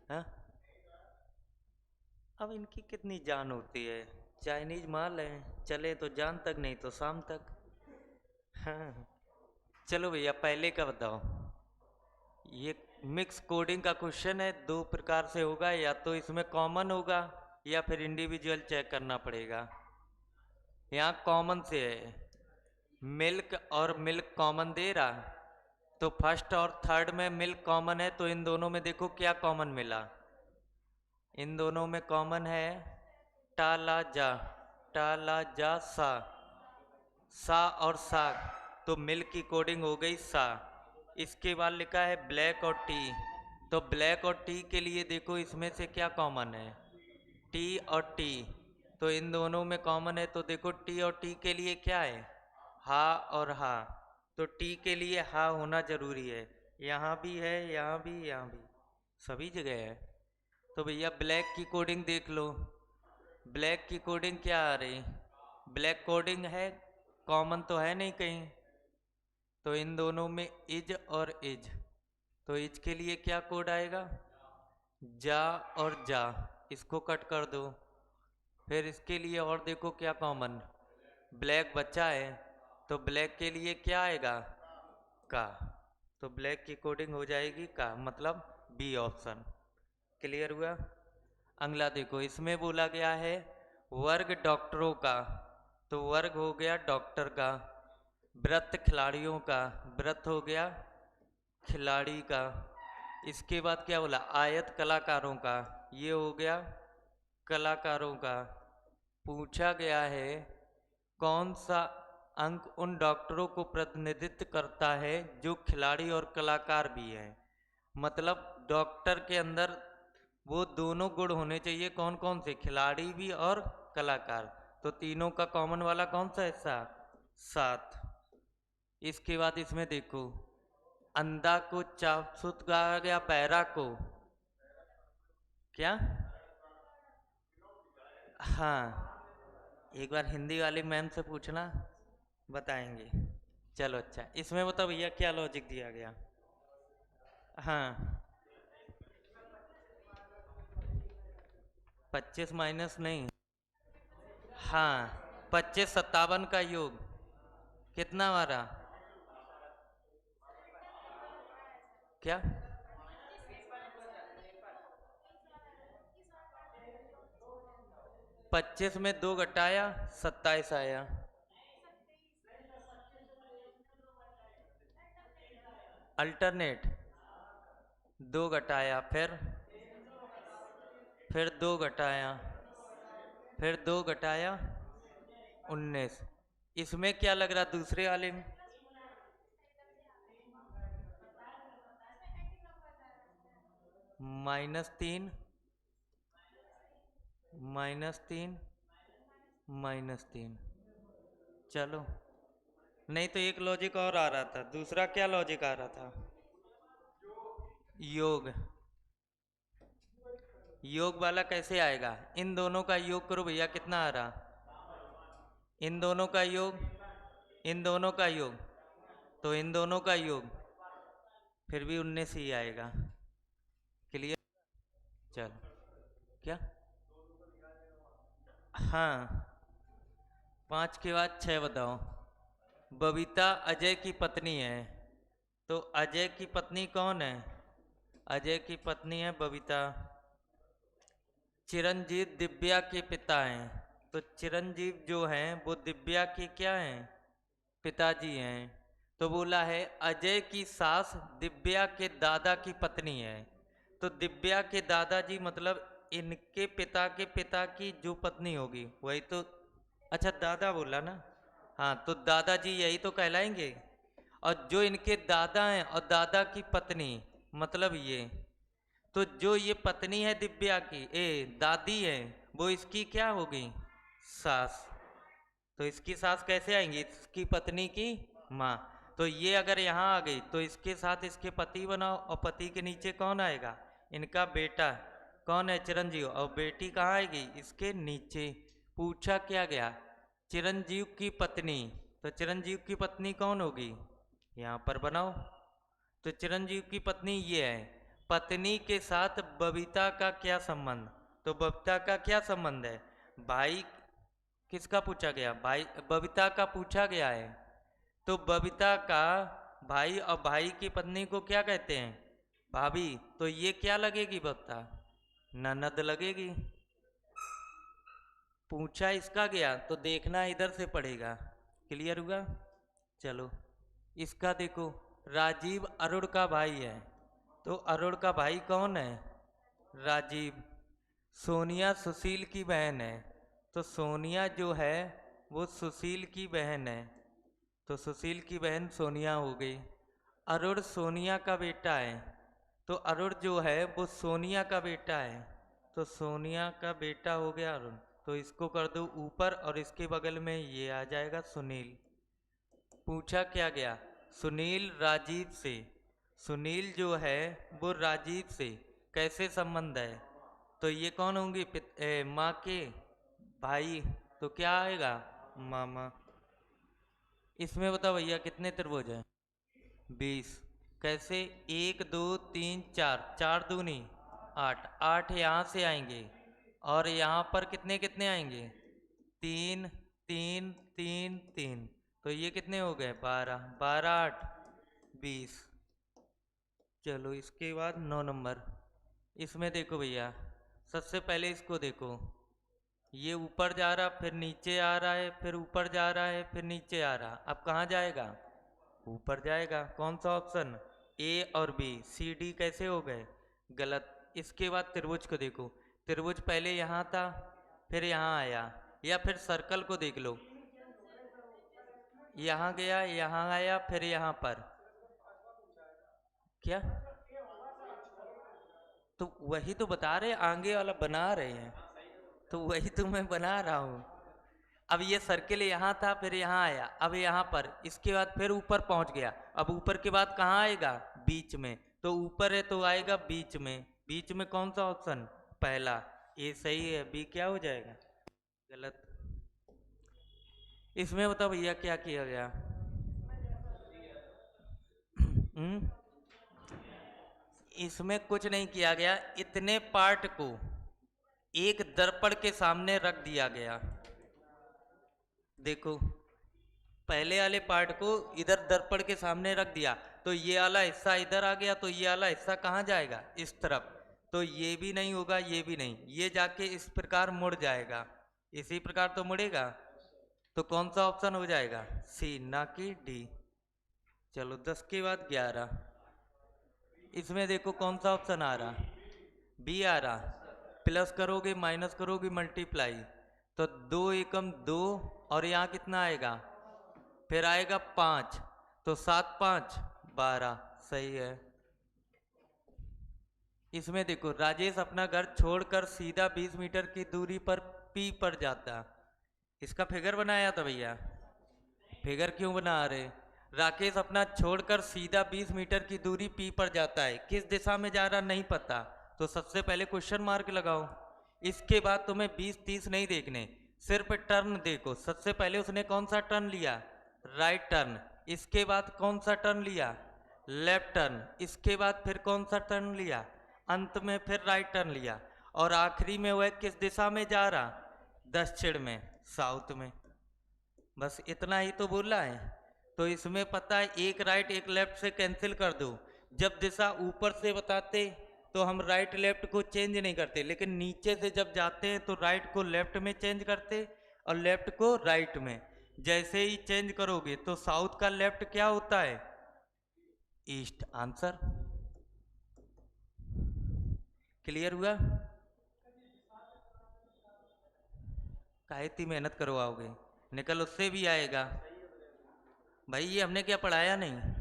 हाँ, अब इनकी कितनी जान होती है। चाइनीज माल है, चले तो जान तक, नहीं तो शाम तक। हाँ। चलो भैया पहले का बताओ। ये मिक्स कोडिंग का क्वेश्चन है, दो प्रकार से होगा, या तो इसमें कॉमन होगा या फिर इंडिविजुअल चेक करना पड़ेगा। यहाँ कॉमन से है, मिल्क और मिल्क कॉमन दे रहा, तो फर्स्ट और थर्ड में मिल्क कॉमन है, तो इन दोनों में देखो क्या कॉमन मिला। इन दोनों में कॉमन है टाला जा, टाला जा सा, सा और सा, तो मिल्क की कोडिंग हो गई सा। इसके बाद लिखा है ब्लैक और टी, तो ब्लैक और टी के लिए देखो इसमें से क्या कॉमन है, टी और टी, तो इन दोनों में कॉमन है, तो देखो टी और टी के लिए क्या है, हा और हा, तो टी के लिए हा होना जरूरी है। यहाँ भी है, यहाँ भी, यहाँ भी, सभी जगह है। तो भैया ब्लैक की कोडिंग देख लो, ब्लैक की कोडिंग क्या आ रही, ब्लैक कोडिंग है, कॉमन तो है नहीं कहीं, तो इन दोनों में इज और इज, तो इज के लिए क्या कोड आएगा, जा और जा, इसको कट कर दो। फिर इसके लिए और देखो क्या कॉमन, ब्लैक बच्चा है, तो ब्लैक के लिए क्या आएगा, का, तो ब्लैक की कोडिंग हो जाएगी का, मतलब बी ऑप्शन। क्लियर हुआ। अगला देखो, इसमें बोला गया है वर्ग डॉक्टरों का, तो वर्ग हो गया डॉक्टर का, व्रत खिलाड़ियों का, व्रत हो गया खिलाड़ी का। इसके बाद क्या बोला, आयत कलाकारों का, ये हो गया कलाकारों का। पूछा गया है कौन सा अंक उन डॉक्टरों को प्रतिनिधित्व करता है जो खिलाड़ी और कलाकार भी हैं, मतलब डॉक्टर के अंदर वो दोनों गुण होने चाहिए, कौन कौन से, खिलाड़ी भी और कलाकार, तो तीनों का कॉमन वाला कौन सा हिस्सा, सात। इसके बाद इसमें देखो, अंधा को चापसुत कहा गया, पैरा को क्या, हाँ, एक बार हिंदी वाली मैम से पूछना, बताएंगे। चलो अच्छा, इसमें बताओ भैया क्या लॉजिक दिया गया। हाँ, 25 माइनस नहीं, हाँ 25 57 का योग कितना हमारा, क्या, 25 में 2 घटाया 27 आया। अल्टरनेट, 2 घटाया, फिर 2 घटाया, फिर 2 घटाया 19। इसमें क्या लग रहा दूसरे वाले में, -3, -3, -3। चलो, नहीं तो एक लॉजिक और आ रहा था, दूसरा क्या लॉजिक आ रहा था, योग, योग वाला कैसे आएगा, इन दोनों का योग करो भैया कितना आ रहा, इन दोनों का योग, इन दोनों का योग, तो इन दोनों का योग, फिर भी 19 ही आएगा। क्लियर। चल, क्या, हाँ, 5 के बाद 6 बताओ। बबीता अजय की पत्नी है, तो अजय की पत्नी कौन है, अजय की पत्नी है बबीता। चिरंजीव दिव्या के पिता हैं, तो चिरंजीव जो हैं वो दिव्या के क्या हैं, पिताजी हैं। तो बोला है अजय की सास दिव्या के दादा की पत्नी है, तो दिव्या के दादाजी मतलब इनके पिता की जो पत्नी होगी वही तो, अच्छा दादा बोला ना, हाँ तो दादाजी यही तो कहलाएंगे। और जो इनके दादा हैं और दादा की पत्नी, मतलब ये, तो जो ये पत्नी है दिव्या की, दादी है, वो इसकी क्या होगी, सास। तो इसकी सास कैसे आएंगी, इसकी पत्नी की माँ। तो ये अगर यहाँ आ गई तो इसके साथ इसके पति बनाओ, और पति के नीचे कौन आएगा, इनका बेटा, कौन है, चिरंजीव, और बेटी कहाँ आएगी, इसके नीचे। पूछा क्या गया, चिरंजीव की पत्नी, तो चिरंजीव की पत्नी कौन होगी, यहाँ पर बनाओ, तो चिरंजीव की पत्नी ये है, पत्नी के साथ बबीता का क्या संबंध? तो बबीता का क्या संबंध है? भाई किसका पूछा गया? भाई बबीता का पूछा गया है। तो बबीता का भाई और भाई की पत्नी को क्या कहते हैं? भाभी। तो ये क्या लगेगी बबीता? ननद लगेगी। पूछा इसका गया तो देखना इधर से पड़ेगा। क्लियर हुआ? चलो इसका देखो, राजीव अरुण का भाई है, तो अरुण का भाई कौन है? राजीव। सोनिया सुशील की बहन है, तो सोनिया जो है वो सुशील की बहन है, तो सुशील की बहन सोनिया हो गई। अरुण सोनिया का बेटा है, तो अरुण जो है वो सोनिया का बेटा है, तो सोनिया का बेटा हो गया अरुण। तो इसको कर दो ऊपर और इसके बगल में ये आ जाएगा सुनील। पूछा क्या गया? सुनील राजीव से। सुनील जो है वो राजीव से कैसे संबंध है? तो ये कौन होंगे? माँ के भाई, तो क्या आएगा? मामा। इसमें बताओ भैया कितने त्रिभुज हैं? 20। कैसे? 1 2 3 4, 4 दूनी 8, 8 यहाँ से आएंगे और यहाँ पर कितने कितने आएंगे? 3 3 3 3, तो ये कितने हो गए? 12, 12 8 20। चलो इसके बाद 9 नंबर। इसमें देखो भैया, सबसे पहले इसको देखो, ये ऊपर जा रहा फिर नीचे आ रहा है, फिर ऊपर जा रहा है फिर नीचे आ रहा, अब कहाँ जाएगा? ऊपर जाएगा। कौन सा ऑप्शन? ए और बी। सी डी कैसे हो गए? गलत। इसके बाद त्रिभुज को देखो, त्रिभुज पहले यहाँ था फिर यहाँ आया, या फिर सर्कल को देख लो, यहाँ गया यहाँ आया फिर यहाँ पर। क्या? तो वही तो बता रहे, आगे वाला बना रहे हैं, तो वही तो मैं बना रहा हूँ। अब ये सर्किल यहाँ था फिर यहाँ आया, अब यहाँ पर, इसके बाद फिर ऊपर पहुँच गया, अब ऊपर के बाद कहाँ आएगा? बीच में। तो ऊपर है तो आएगा बीच में। बीच में कौन सा ऑप्शन? पहला। ए सही है, बी क्या हो जाएगा? गलत। इसमें बताओ भैया क्या किया गया? हम्म? इसमें कुछ नहीं किया गया, इतने पार्ट को एक दर्पण के सामने रख दिया गया। देखो, पहले वाले पार्ट को इधर दर्पण के सामने रख दिया, तो ये वाला हिस्सा इधर आ गया, तो ये वाला हिस्सा कहाँ जाएगा? इस तरफ। तो ये भी नहीं होगा, ये भी नहीं, ये जाके इस प्रकार मुड़ जाएगा, इसी प्रकार तो मुड़ेगा। तो कौन सा ऑप्शन हो जाएगा? सी, ना कि डी। चलो 10 के बाद 11। इसमें देखो कौन सा ऑप्शन आ रहा? बी आ रहा। प्लस करोगे माइनस करोगे मल्टीप्लाई, तो 2 एकम 2, और यहाँ कितना आएगा? फिर आएगा 5, तो 7 5 12। सही है। इसमें देखो, राजेश अपना घर छोड़कर सीधा 20 मीटर की दूरी पर पी पर जाता, इसका फिगर बनाया था भैया। फिगर क्यों बना रहे? राकेश अपना छोड़कर सीधा 20 मीटर की दूरी पी पर जाता है, किस दिशा में जा रहा नहीं पता, तो सबसे पहले क्वेश्चन मार्क लगाओ। इसके बाद तुम्हें 20 30 नहीं देखने, सिर्फ टर्न देखो। सबसे पहले उसने कौन सा टर्न लिया? Right turn. इसके बाद कौन सा टर्न लिया? Left turn. इसके बाद फिर कौन सा टर्न लिया? अंत में फिर राइट टर्न लिया, और आखिरी में वह किस दिशा में जा रहा? दक्षिण में, साउथ में। बस इतना ही तो बोला है। तो इसमें पता है, एक राइट एक लेफ्ट से कैंसिल कर दो। जब दिशा ऊपर से बताते तो हम राइट लेफ्ट को चेंज नहीं करते, लेकिन नीचे से जब जाते हैं तो राइट को लेफ्ट में चेंज करते और लेफ्ट को राइट में। जैसे ही चेंज करोगे तो साउथ का लेफ्ट क्या होता है? ईस्ट। आंसर क्लियर हुआ? काहे इतनी मेहनत करवाओगे, निकल उससे भी आएगा। भाई ये हमने क्या पढ़ाया नहीं?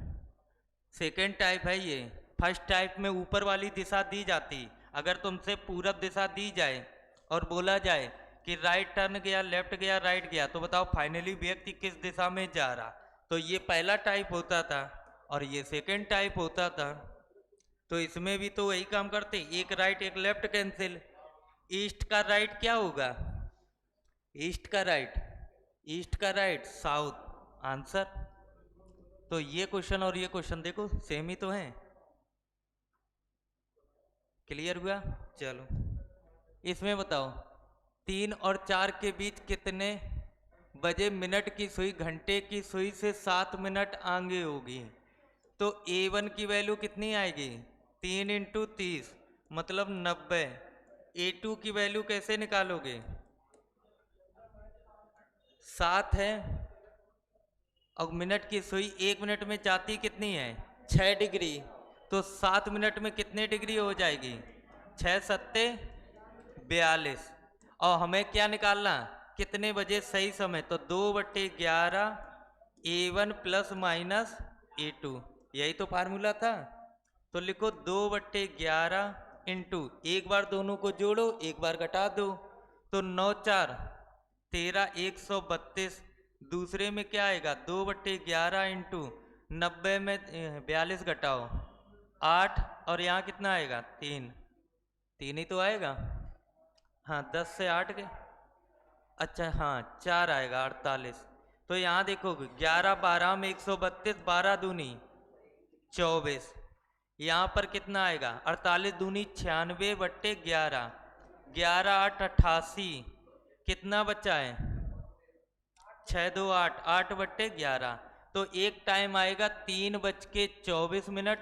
सेकेंड टाइप है ये। फर्स्ट टाइप में ऊपर वाली दिशा दी जाती, अगर तुमसे पूरब दिशा दी जाए और बोला जाए कि राइट टर्न गया, लेफ्ट गया, राइट गया, तो बताओ फाइनली व्यक्ति किस दिशा में जा रहा। तो ये पहला टाइप होता था और ये सेकेंड टाइप होता था। तो इसमें भी तो वही काम करते, एक राइट एक लेफ्ट कैंसिल। ईस्ट का राइट क्या होगा? ईस्ट का राइट, ईस्ट का राइट साउथ। आंसर। तो ये क्वेश्चन और ये क्वेश्चन देखो सेम ही तो है। क्लियर हुआ? चलो इसमें बताओ 3 और 4 के बीच कितने बजे मिनट की सुई घंटे की सुई से 7 मिनट आगे होगी? तो A1 की वैल्यू कितनी आएगी? 3 इंटू 30 मतलब 90। A2 की वैल्यू कैसे निकालोगे? 7 है और मिनट की सुई 1 मिनट में जाती कितनी है? 6 डिग्री। तो 7 मिनट में कितने डिग्री हो जाएगी? 6 सत्ते 42। और हमें क्या निकालना? कितने बजे सही समय? तो 2/11 A1 प्लस माइनस A2, यही तो फार्मूला था। तो लिखो 2/11 इंटू, एक बार दोनों को जोड़ो एक बार घटा दो, तो 9 4 13 132। दूसरे में क्या आएगा? 2/11 इंटू 90 में 42 घटाओ 8, और यहाँ कितना आएगा? 3 ही तो आएगा। हाँ 10 से 8 के, अच्छा हाँ 4 आएगा 48। तो यहाँ देखो 11 12 में 132, 12 दूनी 24। यहाँ पर कितना आएगा? 48 दूनी 96/11, 11 8 88। कितना बचा है? 6 2 8, 8/11। तो एक टाइम आएगा 3:24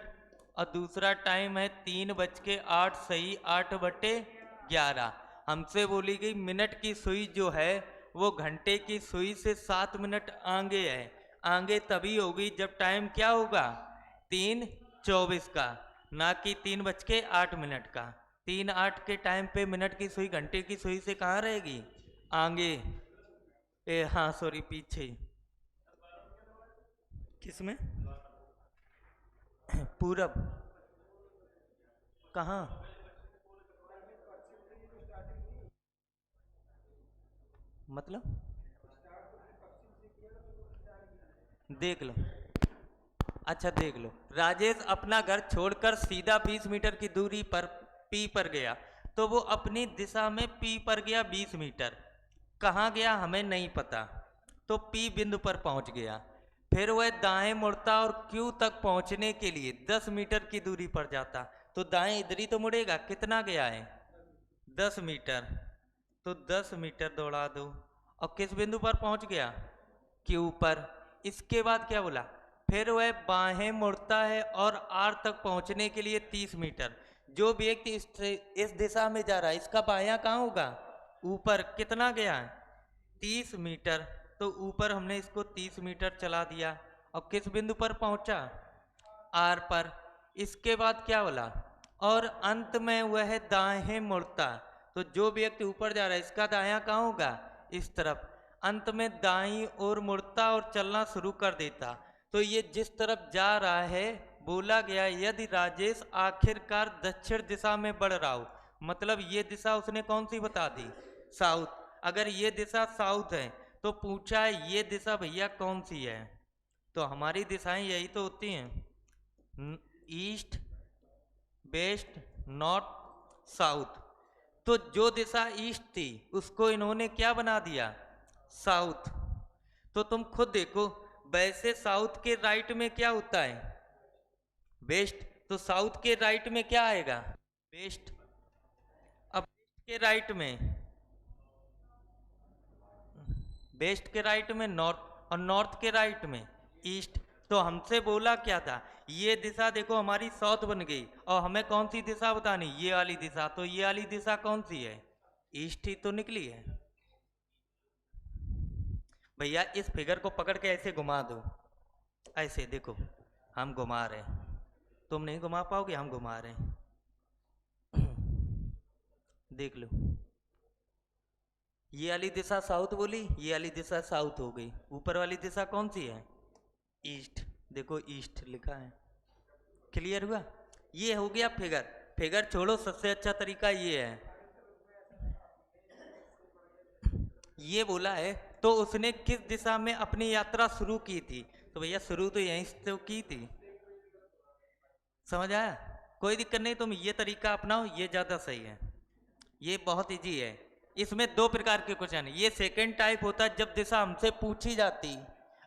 और दूसरा टाइम है 3:08 सही 8/11। हमसे बोली गई मिनट की सुई जो है वो घंटे की सुई से 7 मिनट आगे है। आगे तभी होगी जब टाइम क्या होगा? 3:24 का, ना कि 3:08 का। 3:08 के टाइम पे मिनट की सुई घंटे की सुई से कहाँ रहेगी? आगे। हाँ सॉरी पीछे। किसमें? पूरब। कहाँ? मतलब देख लो। अच्छा देख लो, राजेश अपना घर छोड़कर सीधा 20 मीटर की दूरी पर पी पर गया, तो वो अपनी दिशा में पी पर गया 20 मीटर। कहाँ गया हमें नहीं पता, तो पी बिंदु पर पहुंच गया। फिर वह दाएं मुड़ता और क्यू तक पहुंचने के लिए 10 मीटर की दूरी पर जाता। तो दाएं इधर ही तो मुड़ेगा। कितना गया है? 10 मीटर। तो 10 मीटर दौड़ा दो और किस बिंदु पर पहुंच गया? क्यू पर। इसके बाद क्या बोला? फिर वह बाहें मुड़ता है और आर तक पहुंचने के लिए 30 मीटर। जो व्यक्ति इस दिशा में जा रहा है इसका बायां कहाँ होगा? ऊपर। कितना गया है? 30 मीटर। तो ऊपर हमने इसको 30 मीटर चला दिया और किस बिंदु पर पहुंचा? आर पर। इसके बाद क्या बोला? और अंत में वह दाएं मुड़ता। तो जो व्यक्ति ऊपर जा रहा है इसका दायां कहाँ होगा? इस तरफ। अंत में दाईं ओर मुड़ता और चलना शुरू कर देता। तो ये जिस तरफ जा रहा है, बोला गया यदि राजेश आखिरकार दक्षिण दिशा में बढ़ रहा हो, मतलब ये दिशा उसने कौन सी बता दी? साउथ। अगर ये दिशा साउथ है तो पूछा है ये दिशा भैया कौन सी है? तो हमारी दिशाएं यही तो होती हैं, ईस्ट वेस्ट नॉर्थ साउथ। तो जो दिशा ईस्ट थी उसको इन्होंने क्या बना दिया? साउथ। तो तुम खुद देखो, वैसे साउथ के राइट में क्या होता है? वेस्ट। तो साउथ के राइट में क्या आएगा? वेस्ट। अब वेस्ट के राइट में, वेस्ट के राइट में नॉर्थ और नॉर्थ के राइट में ईस्ट। तो हमसे बोला क्या था? ये दिशा देखो हमारी साउथ बन गई और हमें कौन सी दिशा बतानी? ये वाली दिशा। तो ये वाली दिशा कौन सी है? ईस्ट ही तो निकली है। भैया इस फिगर को पकड़ के ऐसे घुमा दो, ऐसे देखो हम घुमा रहे हैं, तुम नहीं घुमा पाओगे, हम घुमा रहे हैं। देख लो, ये वाली दिशा साउथ बोली, ये वाली दिशा साउथ हो गई। ऊपर वाली दिशा कौन सी है? ईस्ट। देखो ईस्ट लिखा है। क्लियर हुआ? ये हो गया फिगर। फिगर छोड़ो, सबसे अच्छा तरीका ये है। ये बोला है तो उसने किस दिशा में अपनी यात्रा शुरू की थी? तो भैया शुरू तो यहीं से तो की थी। समझ आया? कोई दिक्कत नहीं, तुम ये तरीका अपनाओ, ये ज़्यादा सही है। ये बहुत इजी है। इसमें दो प्रकार के क्वेश्चन है। ये सेकंड टाइप होता है जब दिशा हमसे पूछी जाती,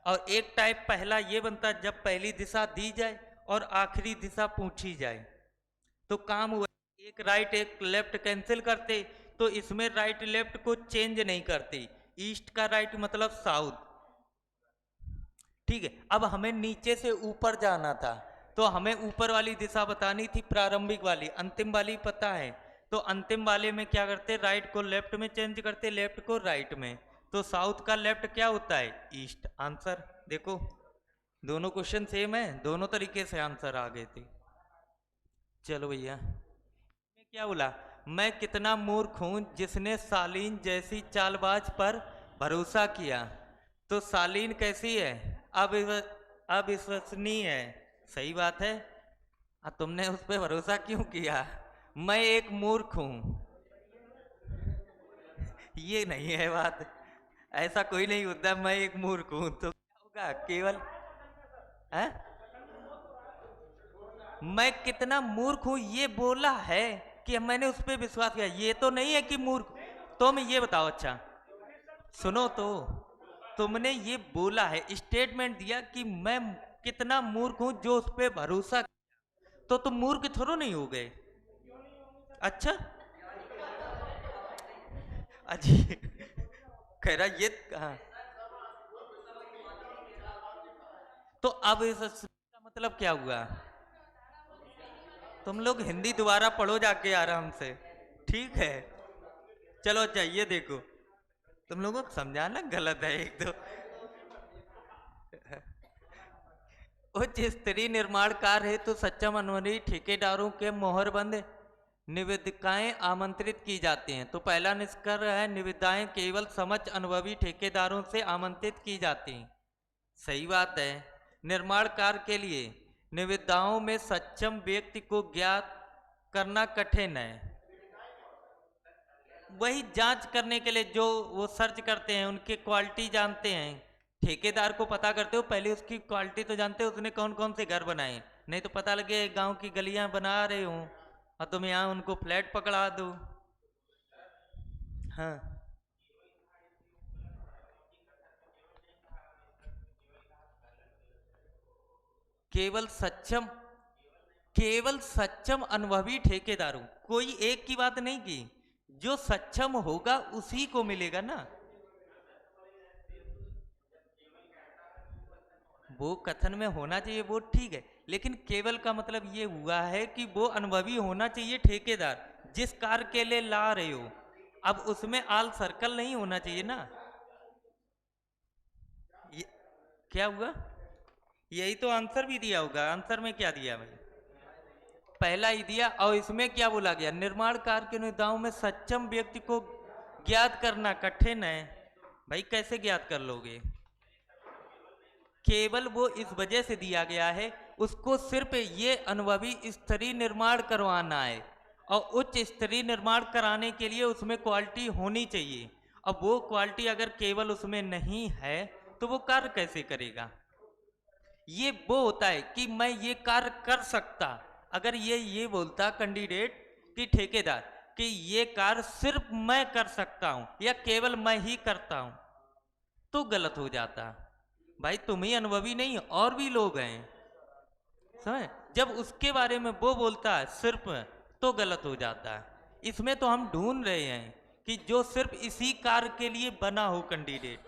और एक टाइप पहला ये बनता है जब पहली दिशा दी जाए और आखिरी दिशा पूछी जाए। तो काम हुआ, एक राइट एक लेफ्ट कैंसिल करते, तो इसमें राइट लेफ्ट को चेंज नहीं करते, ईस्ट का राइट मतलब साउथ। ठीक है, अब हमें नीचे से ऊपर जाना था, तो हमें ऊपर वाली दिशा बतानी थी, प्रारंभिक वाली, अंतिम वाली पता है, तो अंतिम वाले में क्या करते, राइट को लेफ्ट में चेंज करते, लेफ्ट को राइट में, तो साउथ का लेफ्ट क्या होता है, ईस्ट। आंसर देखो, दोनों क्वेश्चन सेम है, दोनों तरीके से आंसर आ गए थे। चलो भैया, मैं क्या बोला, मैं कितना मूर्ख हूं जिसने सालीन जैसी चालबाज पर भरोसा किया। तो सालीन कैसी है, अब अविश्वसनीय है, सही बात है। तुमने उस पर भरोसा क्यों किया, मैं एक मूर्ख हूं, ये नहीं है बात, ऐसा कोई नहीं होता, मैं एक मूर्ख हूं तो क्या होगा, केवल है मैं कितना मूर्ख हूं ये बोला है कि मैंने उस पर विश्वास किया, ये तो नहीं है कि मूर्ख। तुम ये बताओ, अच्छा सुनो तो, तुमने ये बोला है, स्टेटमेंट दिया कि मैं कितना मूर्ख हूं जो उस पर भरोसा किया, तो तुम मूर्ख थोड़ा नहीं हो गए। अच्छा अजी कह रहा ये कहा, तो अब इसका मतलब क्या हुआ, तुम लोग हिंदी दोबारा पढ़ो जाके आराम से, ठीक है। चलो अच्छा ये देखो, तुम लोगों को समझाना गलत है एक तो, उच्च स्तरीय निर्माण कार्य हेतु सक्षम अनुभवी ठेकेदारों के मोहरबंद निविदाएं आमंत्रित की जाती हैं। तो पहला निष्कर्ष है, निविदाएं केवल समझ अनुभवी ठेकेदारों से आमंत्रित की जाती हैं, सही बात है। निर्माण कार्य के लिए निविदाओं में सक्षम व्यक्ति को ज्ञात करना कठिन है, वही जांच करने के लिए जो वो सर्च करते हैं, उनकी क्वालिटी जानते हैं, ठेकेदार को पता करते हो, पहले उसकी क्वालिटी तो जानते हो, उसने कौन कौन से घर बनाए, नहीं तो पता लगे गांव की गलियां बना रहे हो और तुम यहाँ उनको फ्लैट पकड़ा दो। हाँ केवल सक्षम अनुभवी ठेकेदारों, कोई एक की बात नहीं की, जो सक्षम होगा उसी को मिलेगा ना, वो कथन में होना चाहिए वो ठीक है, लेकिन केवल का मतलब ये हुआ है कि वो अनुभवी होना चाहिए ठेकेदार, जिस कार के लिए ला रहे हो, अब उसमें आल सर्कल नहीं होना चाहिए ना। ये क्या हुआ, यही तो आंसर भी दिया होगा, आंसर में क्या दिया भाई, पहला ही दिया, और इसमें क्या बोला गया, निर्माण कार्य के निविदाओं में सक्षम व्यक्ति को ज्ञात करना कठिन है, भाई कैसे ज्ञात कर लोगे, केवल वो इस वजह से दिया गया है, उसको सिर्फ ये अनुभवी स्तरीय निर्माण करवाना है, और उच्च स्तरीय निर्माण कराने के लिए उसमें क्वालिटी होनी चाहिए, अब वो क्वालिटी अगर केवल उसमें नहीं है तो वो कार्य कैसे करेगा। ये वो होता है कि मैं ये कार्य कर सकता, अगर ये बोलता कैंडिडेट कि ठेकेदार कि ये कार्य सिर्फ मैं कर सकता हूं या केवल मैं ही करता हूं, तो गलत हो जाता, भाई तुम ही अनुभवी नहीं और भी लोग हैं, समझ, जब उसके बारे में वो बोलता है सिर्फ, तो गलत हो जाता है। इसमें तो हम ढूंढ रहे हैं कि जो सिर्फ इसी कार्य के लिए बना हो कैंडिडेट,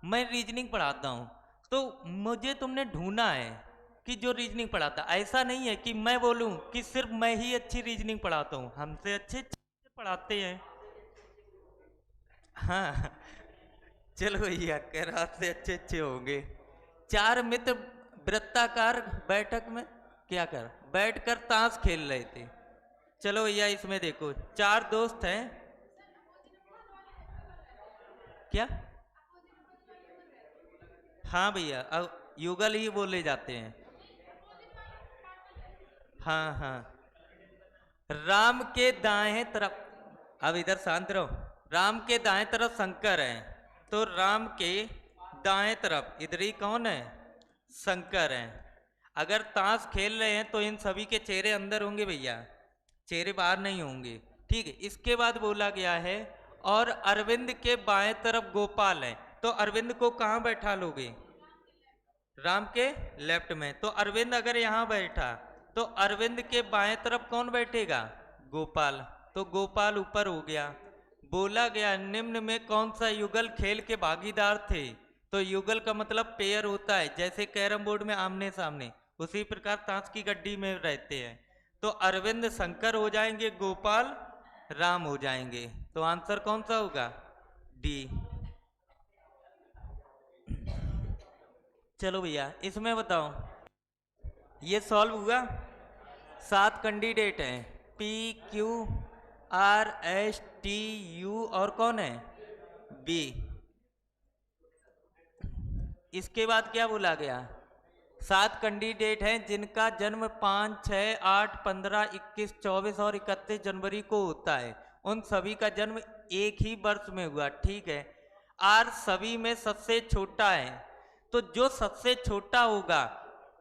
मैं रीजनिंग पढ़ाता हूं, तो मुझे तुमने ढूंढना है कि जो रीजनिंग पढ़ाता, ऐसा नहीं है कि मैं बोलूं कि सिर्फ मैं ही अच्छी रीजनिंग पढ़ाता हूं, हमसे अच्छे पढ़ाते हैं। हाँ चलो भैया, कह रहा से अच्छे अच्छे होंगे। चार मित्र वृत्ताकार बैठक में क्या कर बैठकर ताश खेल रहे थे। चलो भैया इसमें देखो, चार दोस्त हैं, क्या, हाँ भैया अब युगल ही बोले जाते हैं, हाँ हाँ, राम के दाएं तरफ, अब इधर शांत रहो, राम के दाएं तरफ शंकर है, तो राम के दाएं तरफ इधर ही कौन है, शंकर है। अगर ताश खेल रहे हैं तो इन सभी के चेहरे अंदर होंगे भैया, चेहरे बाहर नहीं होंगे, ठीक है। इसके बाद बोला गया है, और अरविंद के बाएं तरफ गोपाल है, तो अरविंद को कहाँ बैठा लोगे, राम के लेफ्ट में, तो अरविंद अगर यहां बैठा तो अरविंद के बाएं तरफ कौन बैठेगा, गोपाल। तो गोपाल ऊपर हो गया। बोला गया निम्न में कौन सा युगल खेल के भागीदार थे। तो युगल का मतलब पेयर होता है, जैसे कैरम बोर्ड में आमने सामने, उसी प्रकार ताश की गड्डी में रहते हैं। तो अरविंद शंकर हो जाएंगे, गोपाल राम हो जाएंगे। तो आंसर कौन सा होगा? डी। चलो भैया इसमें बताओ, ये सॉल्व हुआ। 7 कैंडिडेट हैं, P Q R S T U और कौन है? बी। इसके बाद क्या बोला गया? 7 कैंडिडेट हैं जिनका जन्म 5, 6, 8, 15, 21, 24 और 31 जनवरी को होता है। उन सभी का जन्म एक ही वर्ष में हुआ, ठीक है। आर सभी में सबसे छोटा है। तो जो सबसे छोटा होगा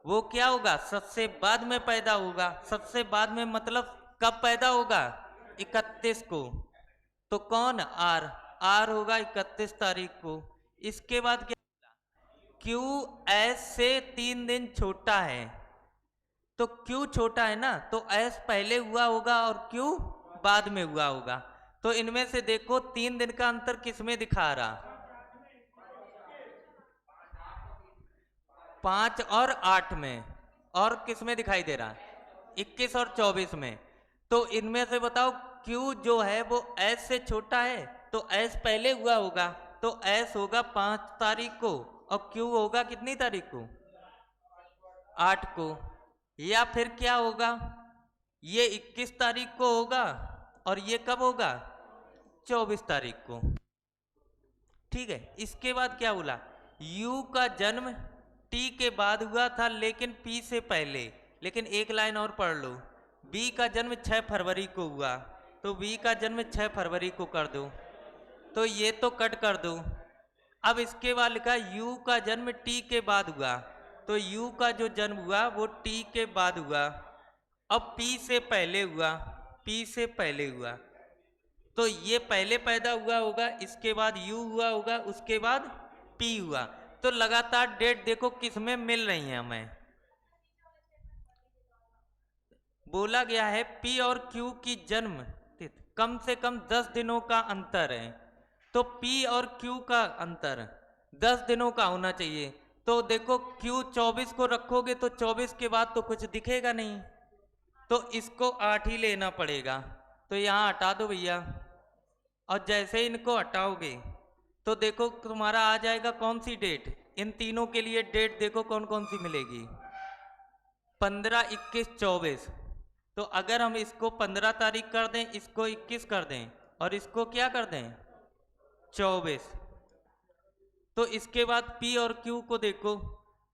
वो क्या होगा? सबसे बाद में पैदा होगा। सबसे बाद में मतलब कब पैदा होगा? 31 को। तो कौन? आर। आर होगा 31 तारीख को। इसके बाद क्या? क्यू एस से 3 दिन छोटा है। तो क्यू छोटा है ना, तो एस पहले हुआ होगा और क्यू बाद में हुआ होगा। तो इनमें से देखो 3 दिन का अंतर किसमें दिखा रहा? 5 और 8 में। और किसमें दिखाई दे रहा? 21 और 24 में। तो इनमें से बताओ क्यू जो है वो एस से छोटा है, तो एस पहले हुआ होगा, तो एस होगा 5 तारीख को और क्यू होगा कितनी तारीख को? 8 को। या फिर क्या होगा? ये 21 तारीख को होगा और ये कब होगा? 24 तारीख को। ठीक है। इसके बाद क्या बोला? यू का जन्म टी के बाद हुआ था लेकिन पी से पहले। लेकिन एक लाइन और पढ़ लो। बी का जन्म 6 फरवरी को हुआ, तो बी का जन्म 6 फरवरी को कर दो। तो ये तो कट कर दो। अब इसके बाद लिखा यू का जन्म टी के बाद हुआ, तो यू का जो जन्म हुआ वो टी के बाद हुआ। अब पी से पहले हुआ, पी से पहले हुआ, तो ये पहले पैदा हुआ होगा, इसके बाद यू हुआ होगा, उसके बाद पी हुआ। तो लगातार डेट देखो किसमें मिल रही है हमें। बोला गया है पी और क्यू की जन्म तिथि कम से कम 10 दिनों का अंतर है। तो पी और क्यू का अंतर 10 दिनों का होना चाहिए। तो देखो क्यू 24 को रखोगे तो 24 के बाद तो कुछ दिखेगा नहीं, तो इसको 8 ही लेना पड़ेगा। तो यहाँ हटा दो भैया। और जैसे इनको हटाओगे तो देखो तुम्हारा आ जाएगा कौन सी डेट? इन तीनों के लिए डेट देखो कौन कौन सी मिलेगी। 15, 21, 24। तो अगर हम इसको 15 तारीख कर दें, इसको 21 कर दें और इसको क्या कर दें? 24। तो इसके बाद पी और क्यू को देखो।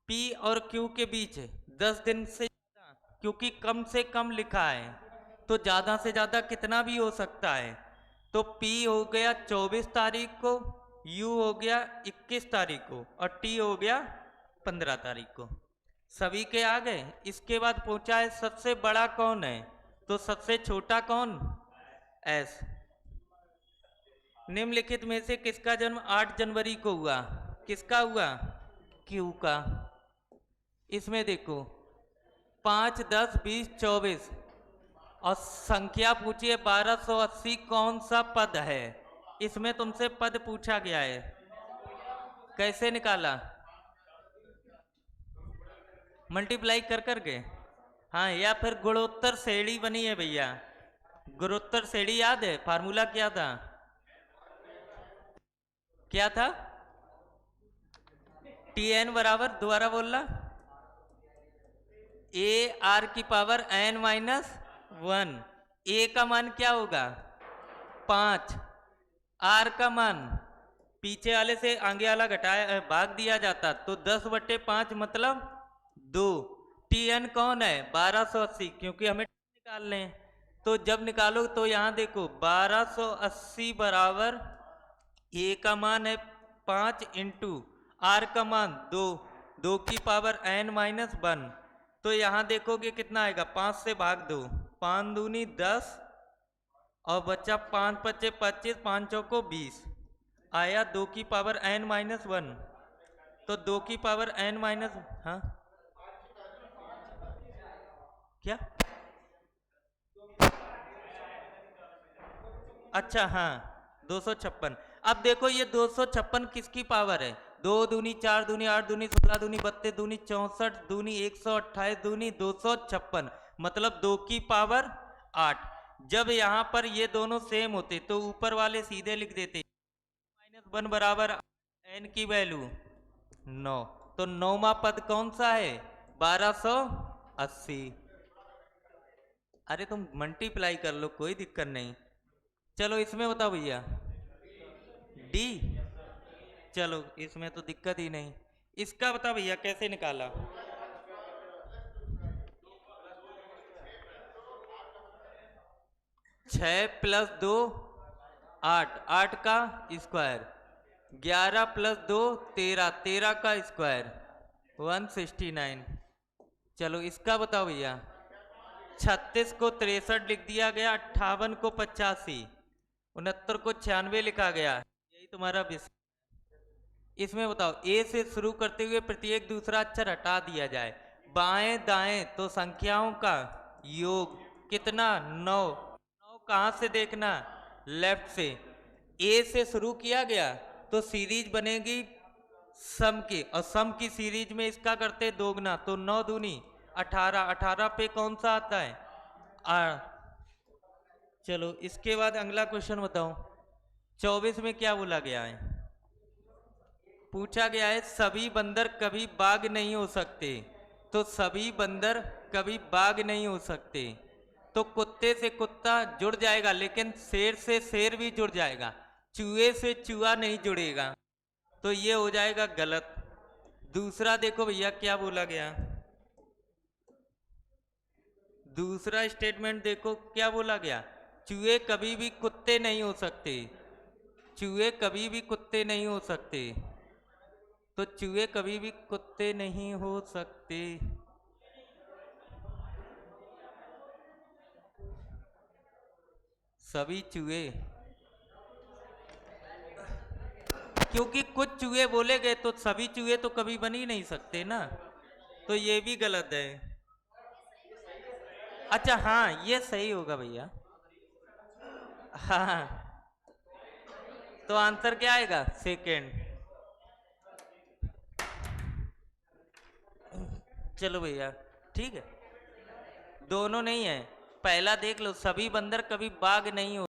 पी और क्यू के बीच 10 दिन से ज़्यादा, क्योंकि कम से कम लिखा है तो ज़्यादा से ज़्यादा कितना भी हो सकता है। तो P हो गया 24 तारीख को, U हो गया 21 तारीख को और T हो गया 15 तारीख को। सभी के आ गए। इसके बाद पूछा है सबसे बड़ा कौन है, तो सबसे छोटा कौन? S। निम्नलिखित में से किसका जन्म 8 जनवरी को हुआ? किसका हुआ? Q का। इसमें देखो 5, 10, 20, 24 और संख्या पूछी है 1280 कौन सा पद है? इसमें तुमसे पद पूछा गया है, कैसे निकाला? मल्टीप्लाई कर करके। हाँ, या फिर गुणोत्तर श्रेणी बनी है भैया। गुणोत्तर श्रेणी याद है? फार्मूला क्या था? क्या था? टी एन बराबर, दोबारा बोलना, ए आर की पावर एन माइनस 1। ए का मान क्या होगा? 5। आर का मान पीछे वाले से आगे वाला घटाया भाग दिया जाता तो 10/5 मतलब 2। टी एन कौन है? 1280, क्योंकि हमें निकालने हैं। तो जब निकालो तो यहाँ देखो 1280 बराबर ए का मान है 5 इंटू आर का मान 2, 2 की पावर एन माइनस 1। तो यहाँ देखोगे कितना आएगा? 5 से भाग दो, 5 दूनी 10 और बच्चा 5 पच्चे 25, 5 चौको 20 आया 2 की पावर एन माइनस 1। तो 2 की पावर एन माइनस, हाँ क्या? अच्छा हाँ, 256। अब देखो ये 256 किसकी पावर है? 2 दूनी 4 दूनी 8 दूनी 16 दूनी 32 दूनी 64 दूनी 256, मतलब 2 की पावर 8। जब यहाँ पर ये दोनों सेम होते तो ऊपर वाले सीधे लिख देते -1 बराबर n की वैल्यू 9। तो 9वां पद कौन सा है? 1280। अरे तुम मल्टीप्लाई कर लो, कोई दिक्कत नहीं। चलो इसमें बताओ भैया। डी। चलो इसमें तो दिक्कत ही नहीं। इसका बताओ भैया कैसे निकाला? 6 + 2 8, 8 का स्क्वायर। 11 + 2 13, 13 का स्क्वायर 169। चलो इसका बताओ भैया। 36 को 63 लिख दिया गया, 58 को 85, 69 को 96 लिखा गया। यही तुम्हारा विषय। इसमें बताओ ए से शुरू करते हुए प्रत्येक दूसरा अक्षर हटा दिया जाए। बाएं दाएं तो संख्याओं का योग कितना? 9। 9 कहाँ से देखना? लेफ्ट से। ए से शुरू किया गया तो सीरीज बनेगी सम की, और सम की सीरीज में इसका करते दोगुना, तो 9 दूनी 18। 18 पे कौन सा आता है? आ, चलो इसके बाद अगला क्वेश्चन बताओ। 24 में क्या बोला गया है? पूछा गया है सभी बंदर कभी बाघ नहीं हो सकते। तो सभी बंदर कभी बाघ नहीं हो सकते, तो कुत्ते से कुत्ता जुड़ जाएगा लेकिन शेर से शेर भी जुड़ जाएगा, चूहे से चूहा नहीं जुड़ेगा, तो ये हो जाएगा गलत। दूसरा देखो भैया क्या बोला गया। दूसरा स्टेटमेंट देखो क्या बोला गया। चूहे कभी भी कुत्ते नहीं हो सकते। चूहे कभी भी कुत्ते नहीं हो सकते, तो चूहे कभी भी कुत्ते नहीं हो सकते। सभी चूहे, क्योंकि कुछ चूहे बोले गए तो सभी चूहे तो कभी बन ही नहीं सकते ना, तो ये भी गलत है। अच्छा हाँ, ये सही होगा भैया। हाँ, तो आंसर क्या आएगा? सेकेंड। चलो भैया ठीक है। दोनों नहीं है, पहला देख लो, सभी बंदर कभी बाघ नहीं हो